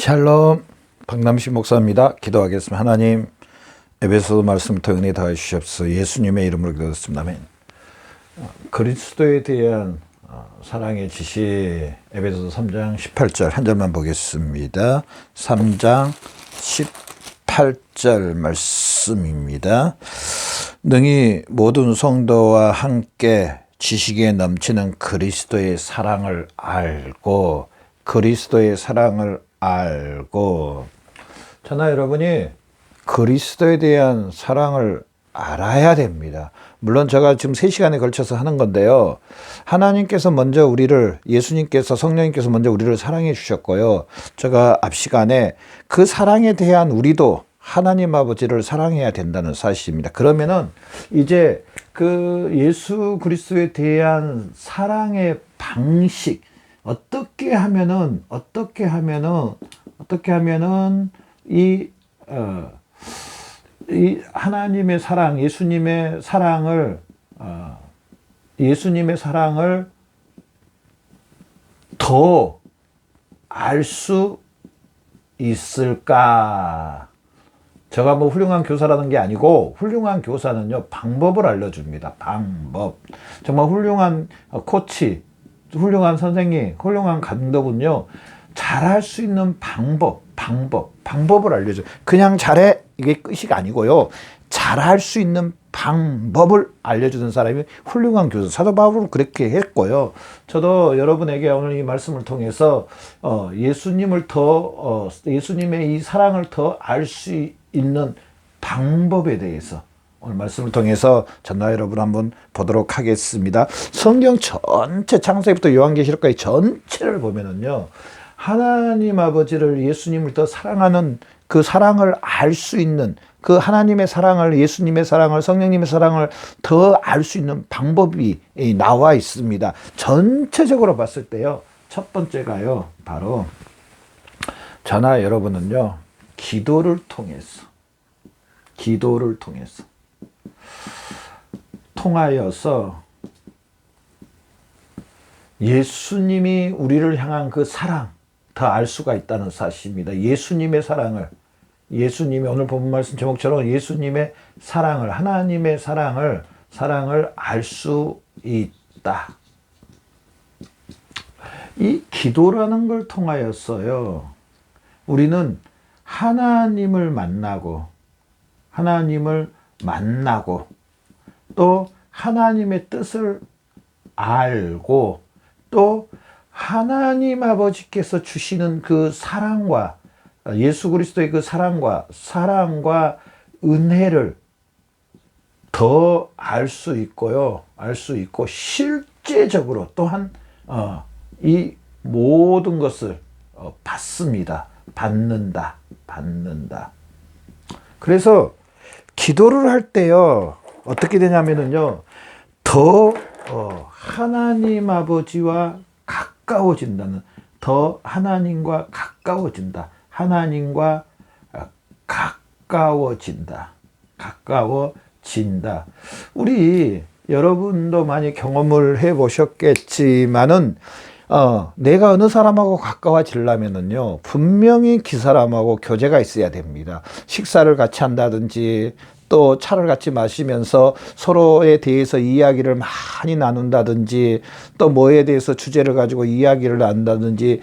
샬롬, 박남식 목사입니다. 기도하겠습니다. 하나님, 에베소서 말씀을 통해 은혜 더해 주시옵소서. 예수님의 이름으로 기도했습니다. 아멘. 그리스도에 대한 사랑의 지시, 에베소서 3장 18절 한 절만 보겠습니다. 3장 18절 말씀입니다. 능히 모든 성도와 함께 지식에 넘치는 그리스도의 사랑을 알고 저나 여러분이 그리스도에 대한 사랑을 알아야 됩니다. 물론 제가 지금 3시간에 걸쳐서 하는 건데요. 하나님께서 먼저 우리를, 예수님께서, 성령님께서 먼저 우리를 사랑해 주셨고요. 제가 앞 시간에 그 사랑에 대한 우리도 하나님 아버지를 사랑해야 된다는 사실입니다. 그러면은 이제 그 예수 그리스도에 대한 사랑의 방식, 어떻게 하면은 이 하나님의 사랑, 예수님의 사랑을 더 알 수 있을까? 제가 뭐 훌륭한 교사라는 게 아니고, 훌륭한 교사는요, 방법을 알려줍니다. 방법. 정말 훌륭한 코치, 훌륭한 선생님, 훌륭한 감독은요, 잘할 수 있는 방법을 알려줘요. 그냥 잘해, 이게 끝이 아니고요. 잘할 수 있는 방법을 알려주는 사람이 훌륭한 교사. 사도 바울은 그렇게 했고요. 저도 여러분에게 오늘 이 말씀을 통해서 예수님의 이 사랑을 더 알 수 있는 방법에 대해서 오늘 말씀을 통해서 저나 여러분 한번 보도록 하겠습니다. 성경 전체 창세기부터 요한계시록까지 전체를 보면은요, 하나님 아버지를, 예수님을 더 사랑하는 그 사랑을 알 수 있는, 그 하나님의 사랑을, 예수님의 사랑을, 성령님의 사랑을 더 알 수 있는 방법이 나와 있습니다. 전체적으로 봤을 때요, 첫 번째가요, 바로 저나 여러분은요, 기도를 통하여서 예수님이 우리를 향한 그 사랑 더 알 수가 있다는 사실입니다. 예수님의 사랑을, 예수님이 오늘 본문 말씀 제목처럼 예수님의 사랑을, 하나님의 사랑을 알 수 있다. 이 기도라는 걸 통하여서요, 우리는 하나님을 만나고 또 하나님의 뜻을 알고 또 하나님 아버지께서 주시는 그 사랑과, 예수 그리스도의 그 사랑과 은혜를 더 알 수 있고요. 실제적으로 또한 이 모든 것을 받는다. 그래서 기도를 할 때요, 어떻게 되냐면은요, 더 하나님 아버지와 가까워진다는, 더 하나님과 가까워진다. 우리 여러분도 많이 경험을 해 보셨겠지만은 내가 어느 사람하고 가까워지려면은요, 분명히 그 사람하고 교제가 있어야 됩니다. 식사를 같이 한다든지, 또 차를 같이 마시면서 서로에 대해서 이야기를 많이 나눈다든지, 또 뭐에 대해서 주제를 가지고 이야기를 나눈다든지,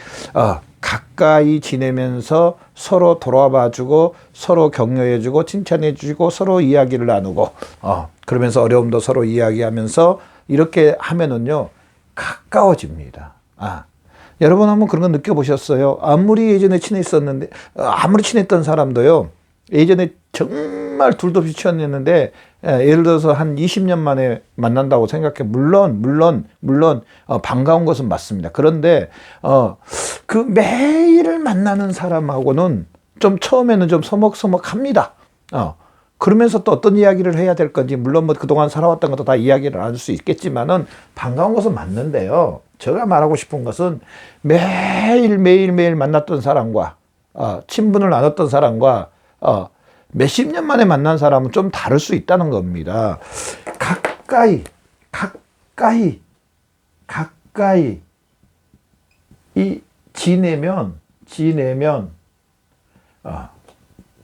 가까이 지내면서 서로 돌아봐주고, 서로 격려해주고, 칭찬해주고, 서로 이야기를 나누고, 그러면서 어려움도 서로 이야기하면서 이렇게 하면은요, 가까워집니다. 여러분 한번 그런 거 느껴보셨어요? 아무리 예전에 아무리 친했던 사람도요, 예전에 정말 둘도 없이 친했는데, 예를 들어서 한 20년 만에 만난다고 생각해. 물론 반가운 것은 맞습니다. 그런데 그 매일 만나는 사람하고는 좀 처음에는 좀 서먹서먹합니다. 그러면서 또 어떤 이야기를 해야 될 건지, 물론 뭐 그동안 살아왔던 것도 다 이야기를 할 수 있겠지만은 반가운 것은 맞는데요, 제가 말하고 싶은 것은 매일 만났던 사람과 친분을 나눴던 사람과 몇십 년 만에 만난 사람은 좀 다를 수 있다는 겁니다. 가까이 지내면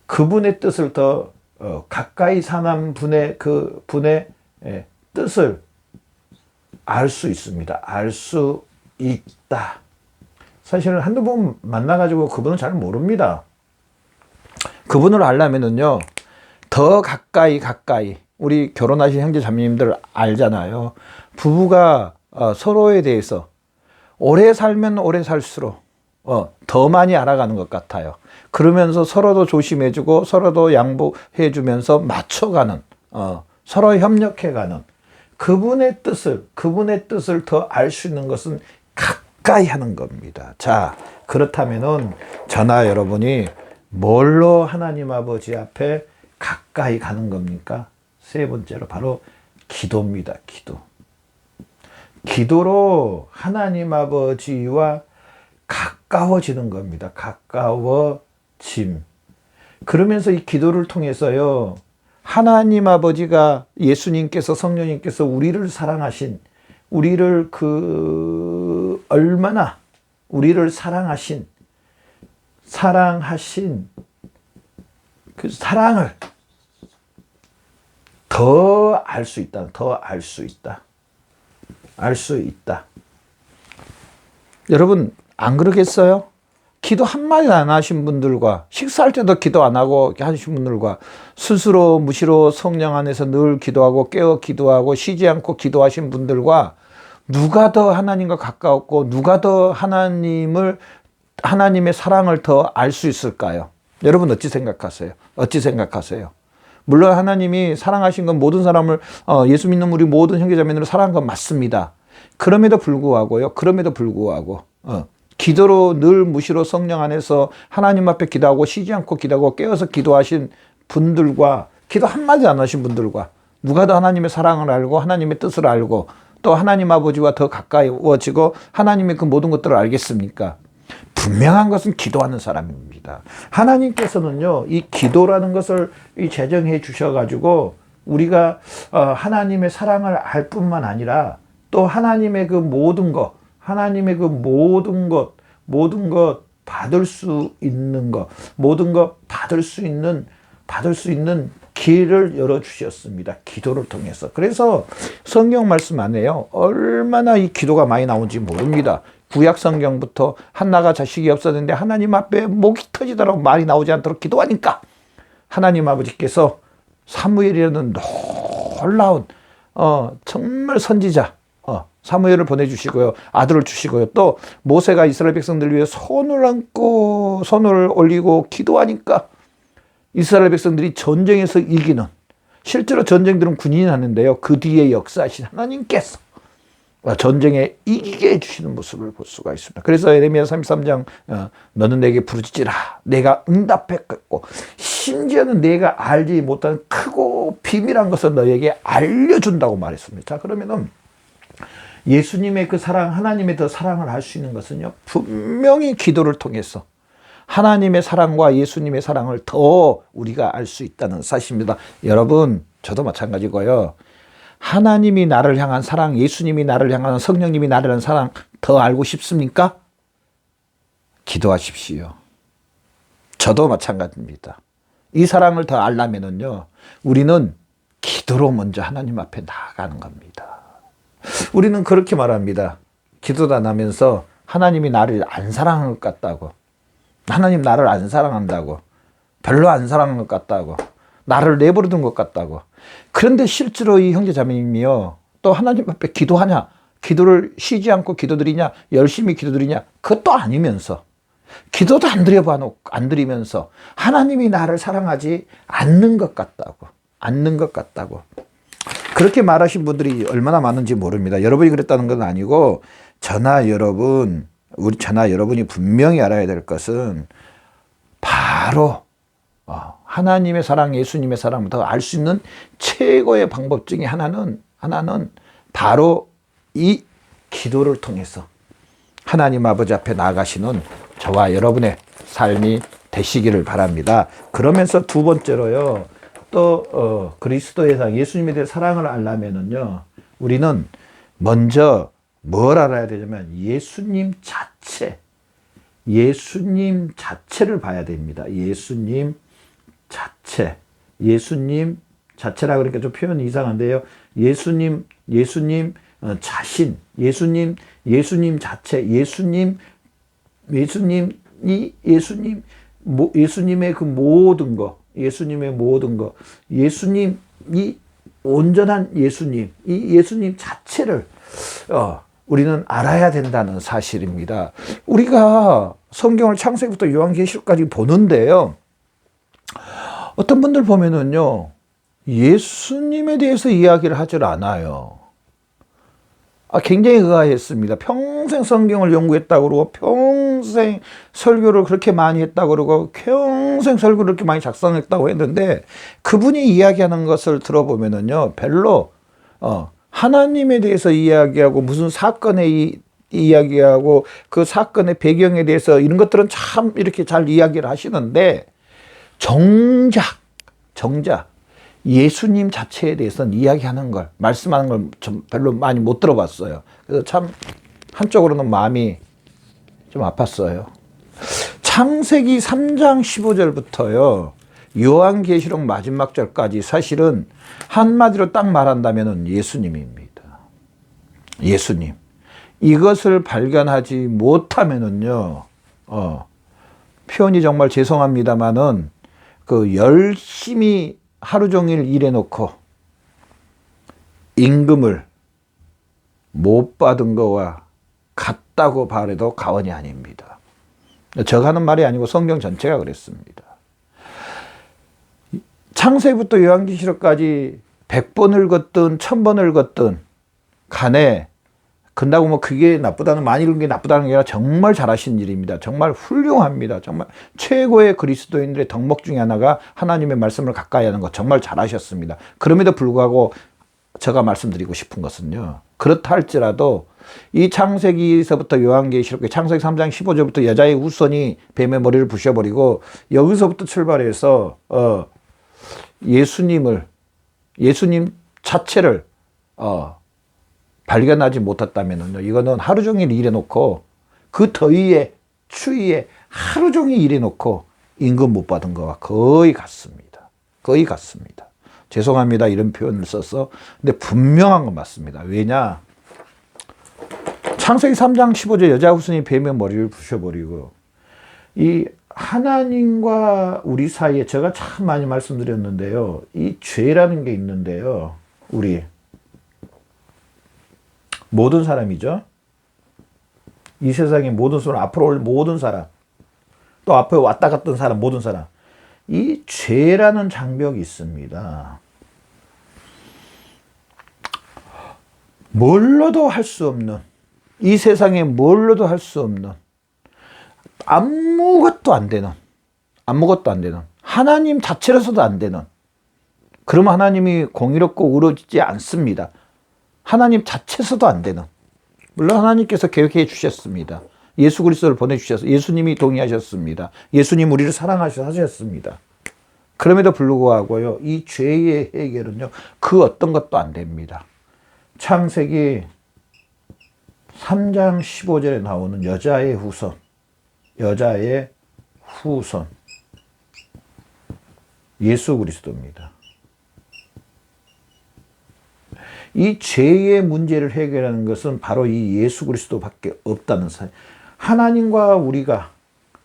그분의 뜻을 더 가까이 사는 그분의 뜻을 알 수 있습니다. 알 수 있다. 사실은 한두 번 만나가지고 그분은 잘 모릅니다. 그분을 알려면은요, 더 가까이 우리 결혼하신 형제 자매님들 알잖아요. 부부가 서로에 대해서 오래 살면 오래 살수록 더 많이 알아가는 것 같아요. 그러면서 서로도 조심해주고 서로도 양보해주면서 맞춰가는, 서로 협력해가는 그분의 뜻을 더 알 수 있는 것은 가까이 하는 겁니다. 자, 그렇다면은 저나 여러분이 뭘로 하나님 아버지 앞에 가까이 가는 겁니까? 세 번째로 바로 기도입니다. 기도로 하나님 아버지와 가까워지는 겁니다. 가까워짐. 그러면서 이 기도를 통해서요, 하나님 아버지가, 예수님께서, 성령님께서 우리를 사랑하신, 얼마나 우리를 사랑하신 그 사랑을 더 알 수 있다. 알 수 있다. 여러분, 안 그러겠어요? 기도 한마디 안 하신 분들과, 식사할 때도 기도 안 하고 하신 분들과, 스스로 무시로 성령 안에서 늘 기도하고 깨어 기도하고 쉬지 않고 기도하신 분들과, 누가 더 하나님과 가까웠고 누가 더 하나님의 사랑을 더 알 수 있을까요? 여러분 어찌 생각하세요? 물론 하나님이 사랑하신 건 모든 사람을, 예수 믿는 우리 모든 형제자매들을 사랑한 건 맞습니다. 그럼에도 불구하고 기도로 늘 무시로 성령 안에서 하나님 앞에 기도하고 쉬지 않고 기도하고 깨어서 기도하신 분들과, 기도 한마디 안 하신 분들과, 누가 더 하나님의 사랑을 알고 하나님의 뜻을 알고 또 하나님 아버지와 더 가까워지고 하나님의 그 모든 것들을 알겠습니까? 분명한 것은 기도하는 사람입니다. 하나님께서는요, 이 기도라는 것을 제정해 주셔가지고 우리가 하나님의 사랑을 알 뿐만 아니라 또 하나님의 그 모든 것 받을 수 있는 것, 모든 것 받을 수 있는 길을 열어주셨습니다. 기도를 통해서. 그래서 성경 말씀 안에요, 얼마나 이 기도가 많이 나오는지 모릅니다. 구약 성경부터 한나가 자식이 없었는데 하나님 앞에 목이 터지도록 말이 나오지 않도록 기도하니까 하나님 아버지께서 사무엘이라는 놀라운 정말 선지자 사무엘을 보내주시고요, 아들을 주시고요, 또 모세가 이스라엘 백성들을 위해 손을 올리고 기도하니까 이스라엘 백성들이 전쟁에서 이기는, 실제로 전쟁들은 군인이 하는데요, 그 뒤에 역사하신 하나님께서 전쟁에 이기게 해주시는 모습을 볼 수가 있습니다. 그래서 예레미야 33장 너는 내게 부르짖으라 내가 응답했고 심지어는 내가 알지 못한 크고 비밀한 것을 너에게 알려준다고 말했습니다. 자, 그러면은 예수님의 그 사랑, 하나님의 더 사랑을 알 수 있는 것은요, 분명히 기도를 통해서 하나님의 사랑과 예수님의 사랑을 더 우리가 알 수 있다는 사실입니다. 여러분, 저도 마찬가지고요. 하나님이 나를 향한 사랑, 예수님이 나를 향한, 성령님이 나를 향한 사랑 더 알고 싶습니까? 기도하십시오. 저도 마찬가지입니다. 이 사랑을 더 알려면은요, 우리는 기도로 먼저 하나님 앞에 나아가는 겁니다. 우리는 그렇게 말합니다. 기도도 안 하면서 하나님이 나를 안 사랑한 것 같다고, 하나님 나를 안 사랑한다고, 별로 안 사랑한 것 같다고, 나를 내버려둔 것 같다고. 그런데 실제로 이 형제자매님이요, 또 하나님 앞에 기도하냐, 기도를 쉬지 않고 기도드리냐, 열심히 기도드리냐, 그것도 아니면서, 기도도 안 드리면서 하나님이 나를 사랑하지 않는 것 같다고, 그렇게 말하신 분들이 얼마나 많은지 모릅니다. 여러분이 그랬다는 건 아니고, 저나 여러분이 분명히 알아야 될 것은 바로 하나님의 사랑, 예수님의 사랑을 더 알 수 있는 최고의 방법 중에 하나는 바로 이 기도를 통해서 하나님 아버지 앞에 나아가시는 저와 여러분의 삶이 되시기를 바랍니다. 그러면서 두 번째로요, 또 그리스도의 사랑, 예수님에 대해 사랑을 알려면은요, 우리는 먼저 뭘 알아야 되냐면 예수님 자체, 예수님 자체를 봐야 됩니다. 예수님 자체. 예수님 자체라 그러니까 좀 표현이 이상한데요. 예수님 자신, 예수님 자체, 예수님의 그 모든 것, 예수님이 온전한 예수님, 이 예수님 자체를 우리는 알아야 된다는 사실입니다. 우리가 성경을 창세기부터 요한계시록까지 보는데요. 어떤 분들 보면은요, 예수님에 대해서 이야기를 하질 않아요. 굉장히 의아했습니다. 평생 성경을 연구했다고 그러고, 평생 설교를 그렇게 많이 했다고 그러고, 평생 설교를 그렇게 많이 작성했다고 했는데, 그분이 이야기하는 것을 들어보면은요, 별로, 하나님에 대해서 이야기하고, 무슨 사건에 이야기하고, 그 사건의 배경에 대해서 이런 것들은 참 이렇게 잘 이야기를 하시는데, 정작, 예수님 자체에 대해서는 이야기하는 걸, 말씀하는 걸 좀 별로 많이 못 들어봤어요. 그래서 참 한쪽으로는 마음이 좀 아팠어요. 창세기 3장 15절부터요, 요한계시록 마지막 절까지 사실은 한마디로 딱 말한다면 예수님입니다. 예수님. 이것을 발견하지 못하면은요, 표현이 정말 죄송합니다만은 그 열심히 하루 종일 일해놓고 임금을 못 받은 거와 같다고 말해도 과언이 아닙니다. 제가 하는 말이 아니고 성경 전체가 그랬습니다. 창세기부터 요한계시록까지 100번을 걷든 1000번을 걷든 간에 근다고 뭐 그게 나쁘다는, 많이 읽은 게 나쁘다는 게 아니라 정말 잘하신 일입니다. 정말 훌륭합니다. 정말 최고의 그리스도인들의 덕목 중에 하나가 하나님의 말씀을 가까이 하는 것, 정말 잘하셨습니다. 그럼에도 불구하고 제가 말씀드리고 싶은 것은요, 그렇다 할지라도 이 창세기에서부터 요한계시록, 창세기 3장 15절부터 여자의 후손이 뱀의 머리를 부셔버리고, 여기서부터 출발해서 예수님 자체를 발견하지 못했다면요, 이거는 하루 종일 일해놓고, 그 더위에, 추위에 하루 종일 일해놓고 임금 못 받은 거와 거의 같습니다. 거의 같습니다. 죄송합니다, 이런 표현을 써서. 근데 분명한 건 맞습니다. 왜냐? 창세기 3장 15절 여자 후손이 뱀의 머리를 부셔버리고, 이 하나님과 우리 사이에 제가 참 많이 말씀드렸는데요, 이 죄라는 게 있는데요, 우리 모든 사람이죠. 이 세상의 모든 사람, 앞으로 올 모든 사람, 또 앞에 왔다 갔던 사람, 모든 사람, 이 죄라는 장벽이 있습니다. 뭘로도 할 수 없는, 이 세상에 뭘로도 할 수 없는, 아무것도 안 되는, 하나님 자체로서도 안 되는, 그러면 하나님이 공의롭고 의로우지 않습니다. 하나님 자체에서도 안 되는, 물론 하나님께서 계획해 주셨습니다. 예수 그리스도를 보내주셔서 예수님이 동의하셨습니다. 예수님 우리를 사랑하셔서 하셨습니다. 그럼에도 불구하고요, 이 죄의 해결은요, 그 어떤 것도 안 됩니다. 창세기 3장 15절에 나오는 여자의 후손, 예수 그리스도입니다. 이 죄의 문제를 해결하는 것은 바로 이 예수 그리스도밖에 없다는 사실. 하나님과 우리가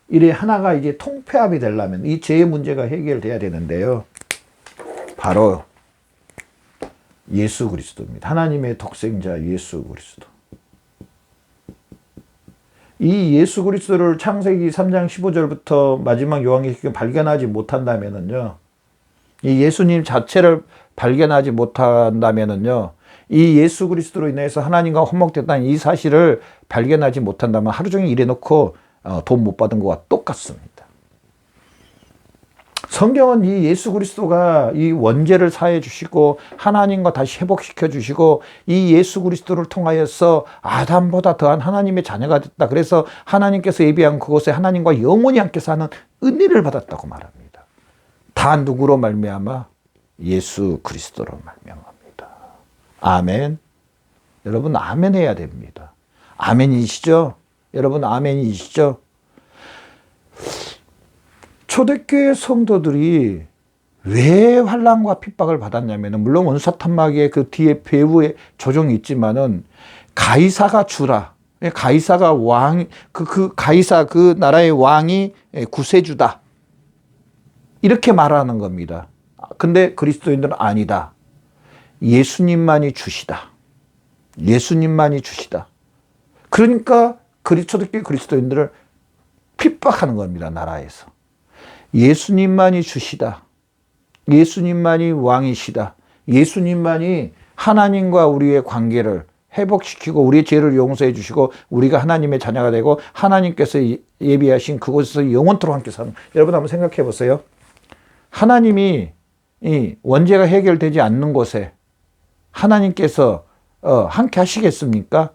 이래 하나가 이제 통폐합이 되려면 이 죄의 문제가 해결돼야 되는데요, 바로 예수 그리스도입니다. 하나님의 독생자 예수 그리스도. 이 예수 그리스도를 창세기 3장 15절부터 마지막 요한계시록 발견하지 못한다면은요, 이 예수님 자체를 발견하지 못한다면은요, 이 예수 그리스도로 인해서 하나님과 혼목됐다는 이 사실을 발견하지 못한다면 하루 종일 일해놓고 돈 못 받은 것과 똑같습니다. 성경은 이 예수 그리스도가 이 원죄를 사해 주시고 하나님과 다시 회복시켜 주시고, 이 예수 그리스도를 통하여서 아담보다 더한 하나님의 자녀가 됐다. 그래서 하나님께서 예비한 그곳에 하나님과 영원히 함께 사는 은혜를 받았다고 말합니다. 다 누구로 말미암아? 예수 그리스도로 말미암아. 아멘. 여러분 아멘 해야 됩니다. 아멘이시죠? 여러분 아멘이시죠? 초대교회 성도들이 왜 환난과 핍박을 받았냐면은, 물론 원사탄막의 그 뒤에 배후에 조정이 있지만은, 가이사가 주라. 가이사가 가이사 그 나라의 왕이 구세주다. 이렇게 말하는 겁니다. 근데 그리스도인들은 아니다. 예수님만이 주시다. 예수님만이 주시다. 그러니까 초대교회 그리스도인들을 핍박하는 겁니다. 나라에서. 예수님만이 주시다. 예수님만이 왕이시다. 예수님만이 하나님과 우리의 관계를 회복시키고 우리의 죄를 용서해 주시고 우리가 하나님의 자녀가 되고 하나님께서 예비하신 그곳에서 영원토록 함께 사는. 여러분 한번 생각해 보세요. 하나님이 이 원죄가 해결되지 않는 곳에 하나님께서 함께 하시겠습니까?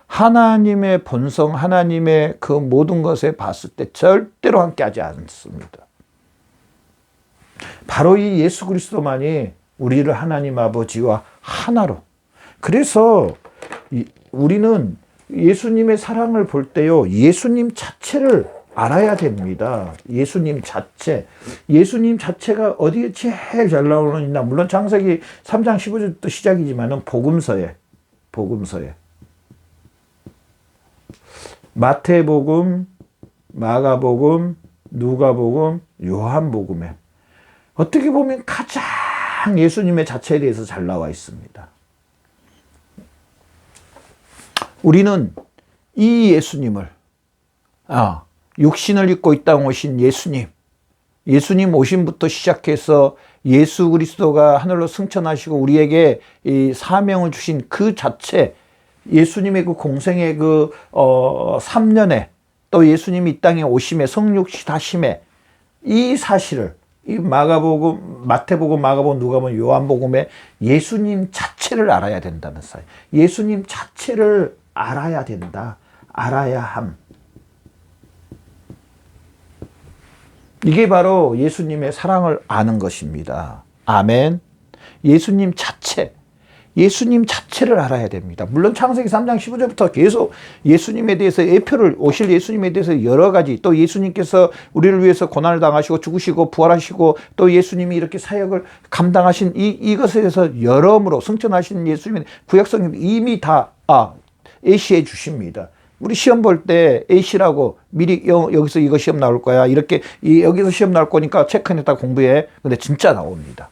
하나님의 본성, 하나님의 그 모든 것에 봤을 때 절대로 함께 하지 않습니다. 바로 이 예수 그리스도만이 우리를 하나님 아버지와 하나로. 그래서 우리는 예수님의 사랑을 볼 때요, 예수님 자체를 알아야 됩니다. 예수님 자체. 예수님 자체가 어디에 제일 잘 나오느냐. 물론 창세기 3장 15절부터 시작이지만은 복음서에. 마태복음, 마가복음, 누가복음, 요한복음에 어떻게 보면 가장 예수님의 자체에 대해서 잘 나와 있습니다. 우리는 이 예수님을, 육신을 입고 이 땅 오신 예수님 오심부터 시작해서 예수 그리스도가 하늘로 승천하시고 우리에게 이 사명을 주신 그 자체, 예수님의 그 공생의 그 3년에 또 예수님이 이 땅에 오심에 성육신하심에 이 사실을 이 마가복음, 마태복음, 마가복음, 누가복음, 요한복음에 예수님 자체를 알아야 된다면서요. 예수님 자체를 알아야 된다. 알아야 함. 이게 바로 예수님의 사랑을 아는 것입니다. 아멘. 예수님 자체를 알아야 됩니다. 물론 창세기 3장 15절부터 계속 예수님에 대해서 오실 예수님에 대해서 여러 가지, 또 예수님께서 우리를 위해서 고난을 당하시고 죽으시고 부활하시고 또 예수님이 이렇게 사역을 감당하신 이것에 대해서 여러모로 승천하신 예수님의 구약성경 이미 다 예시해 주십니다. 우리 시험 볼 때 A씨라고 미리 여기서 이거 시험 나올 거야. 이렇게 여기서 시험 나올 거니까 체크해냈다 공부해. 근데 진짜 나옵니다.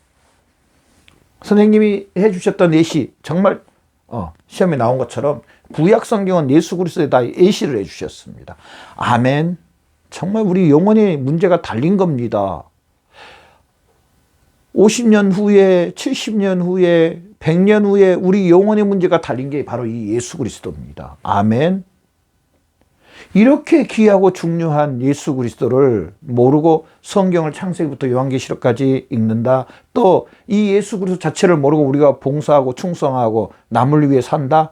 선생님이 해주셨던 예시 정말 시험에 나온 것처럼 구약 성경은 예수 그리스도에 다 예시를 해주셨습니다. 아멘. 정말 우리 영혼의 문제가 달린 겁니다. 50년 후에 70년 후에 100년 후에 우리 영혼의 문제가 달린 게 바로 이 예수 그리스도입니다. 아멘. 이렇게 귀하고 중요한 예수 그리스도를 모르고 성경을 창세기부터 요한계시록까지 읽는다. 또 이 예수 그리스도 자체를 모르고 우리가 봉사하고 충성하고 남을 위해 산다.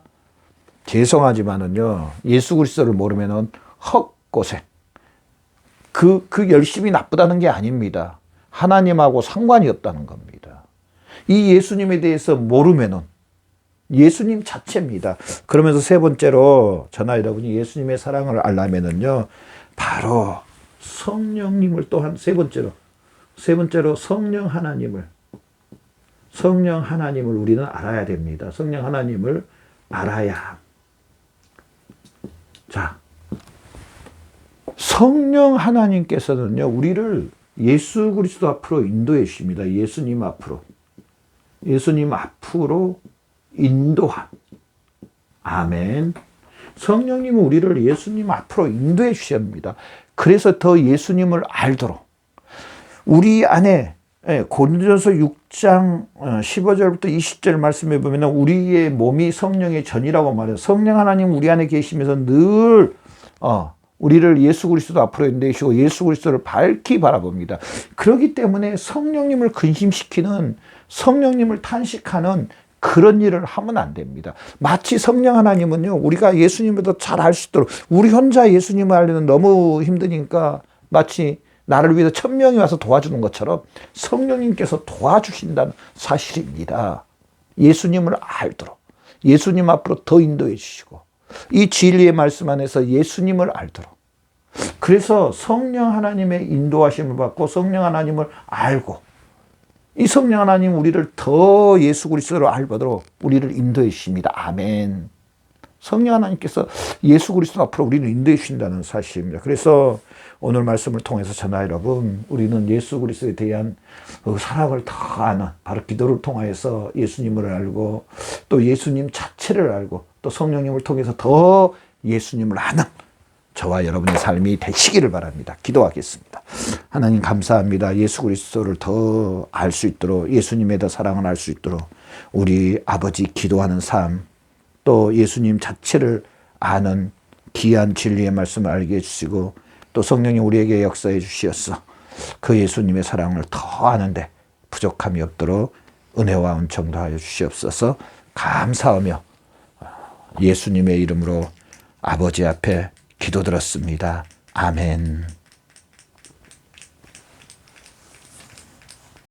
죄송하지만은요, 예수 그리스도를 모르면은 헛고생. 그 열심이 나쁘다는 게 아닙니다. 하나님하고 상관이 없다는 겁니다. 이 예수님에 대해서 모르면은 예수님 자체입니다. 그러면서 세 번째로 저나 여러분이 예수님의 사랑을 알려면은요, 바로 성령님을 또한 세 번째로 성령 하나님을 우리는 알아야 됩니다. 성령 하나님을 알아야. 자, 성령 하나님께서는요, 우리를 예수 그리스도 앞으로 인도해 주십니다. 예수님 앞으로 인도함. 아멘. 성령님은 우리를 예수님 앞으로 인도해 주십니다. 그래서 더 예수님을 알도록 우리 안에 고린도전서 6장 15절부터 20절 말씀해 보면 우리의 몸이 성령의 전이라고 말해요. 성령 하나님 우리 안에 계시면서 늘 우리를 예수 그리스도 앞으로 인도해 주시고 예수 그리스도를 밝히 바라봅니다. 그렇기 때문에 성령님을 근심시키는, 성령님을 탄식하는 그런 일을 하면 안 됩니다. 마치 성령 하나님은요, 우리가 예수님을 더 잘 알 수 있도록, 우리 혼자 예수님을 알려면 너무 힘드니까 마치 나를 위해서 1000명이 와서 도와주는 것처럼 성령님께서 도와주신다는 사실입니다. 예수님을 알도록, 예수님 앞으로 더 인도해 주시고, 이 진리의 말씀 안에서 예수님을 알도록. 그래서 성령 하나님의 인도하심을 받고 성령 하나님을 알고 이 성령 하나님 우리를 더 예수 그리스도로 알도록 우리를 인도해 주십니다. 아멘. 성령 하나님께서 예수 그리스도 앞으로 우리를 인도해 주신다는 사실입니다. 그래서 오늘 말씀을 통해서 저나 여러분, 우리는 예수 그리스도에 대한 사랑을 더 아는, 바로 기도를 통하여서 예수님을 알고 또 예수님 자체를 알고 또 성령님을 통해서 더 예수님을 아는 저와 여러분의 삶이 되시기를 바랍니다. 기도하겠습니다. 하나님 감사합니다. 예수 그리스도를 더 알 수 있도록, 예수님에 더 사랑을 알 수 있도록 우리 아버지 기도하는 삶, 또 예수님 자체를 아는 귀한 진리의 말씀을 알게 해주시고 또 성령이 우리에게 역사해 주시어서 그 예수님의 사랑을 더 아는데 부족함이 없도록 은혜와 은총도 하여 주시옵소서. 감사하며 예수님의 이름으로 아버지 앞에 기도드렸습니다. 아멘.